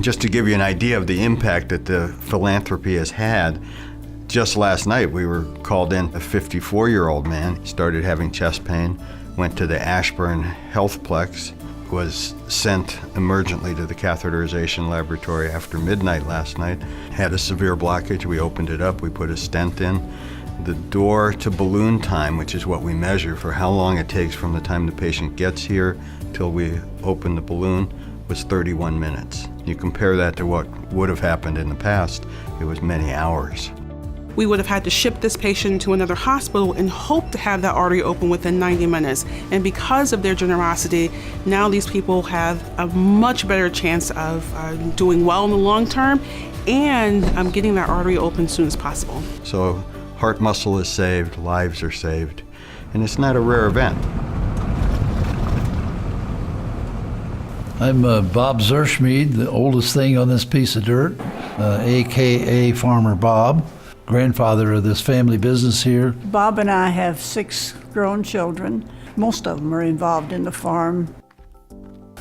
Just to give you an idea of the impact that the philanthropy has had, just last night we were called in, a 54-year-old man started having chest pain, went to the Ashburn Healthplex, was sent emergently to the catheterization laboratory after midnight last night, had a severe blockage. We opened it up, we put a stent in. The door to balloon time, which is what we measure for how long it takes from the time the patient gets here till we open the balloon, was 31 minutes. You compare that to what would have happened in the past, it was many hours. We would have had to ship this patient to another hospital and hope to have that artery open within 90 minutes. And because of their generosity, now these people have a much better chance of doing well in the long term and getting that artery open as soon as possible. So heart muscle is saved, lives are saved, and it's not a rare event. I'm Bob Zerschmied, the oldest thing on this piece of dirt, AKA Farmer Bob, grandfather of this family business here. Bob and I have 6 grown children. Most of them are involved in the farm.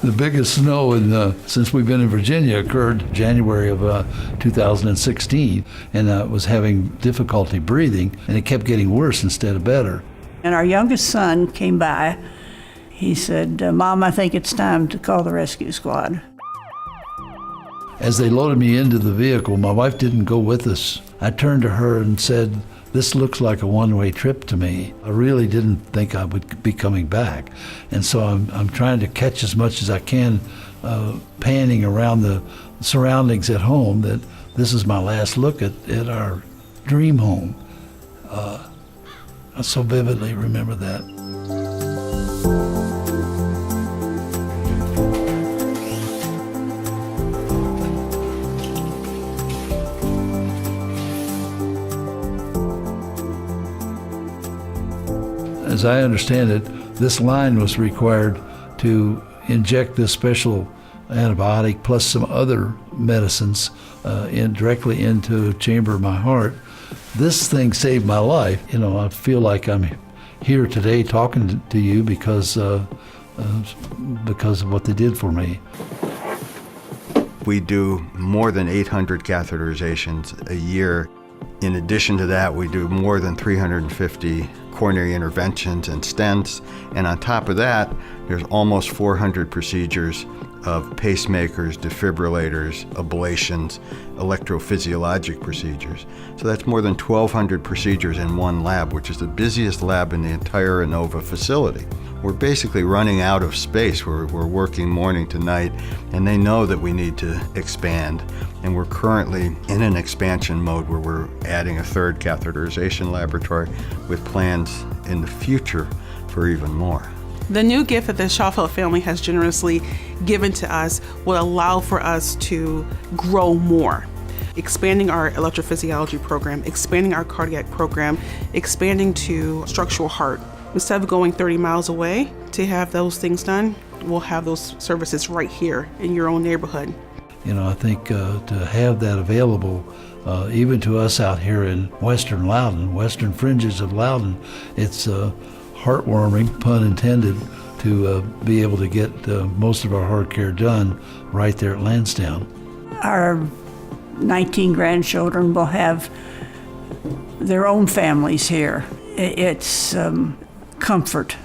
The biggest snow since we've been in Virginia occurred January of 2016, and I was having difficulty breathing, and it kept getting worse instead of better. And our youngest son came by. He said, "Mom, I think it's time to call the rescue squad." As they loaded me into the vehicle, my wife didn't go with us. I turned to her and said, "This looks like a one-way trip to me." I really didn't think I would be coming back. And so I'm trying to catch as much as I can, panning around the surroundings at home, that this is my last look at our dream home. I so vividly remember that. As I understand it, this line was required to inject this special antibiotic plus some other medicines directly into the chamber of my heart. This thing saved my life. You know, I feel like I'm here today talking to you because of what they did for me. We do more than 800 catheterizations a year. In addition to that, we do more than 350 coronary interventions and stents. And on top of that, there's almost 400 procedures of pacemakers, defibrillators, ablations, electrophysiologic procedures. So that's more than 1,200 procedures in one lab, which is the busiest lab in the entire Inova facility. We're basically running out of space. We're working morning to night, and they know that we need to expand. And we're currently in an expansion mode where we're adding a 3rd catheterization laboratory with plans in the future for even more. The new gift that the Schaufeld family has generously given to us will allow for us to grow more. Expanding our electrophysiology program, expanding our cardiac program, expanding to structural heart. Instead of going 30 miles away to have those things done, we'll have those services right here in your own neighborhood. You know, I think to have that available, even to us out here in western Loudoun, western fringes of Loudoun, it's heartwarming, pun intended, to be able to get most of our heart care done right there at Lansdowne. Our 19 grandchildren will have their own families here. It's comfort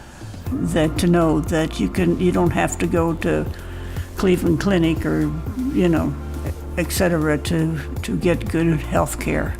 that to know that you don't have to go to Cleveland Clinic or, et cetera, to get good health care.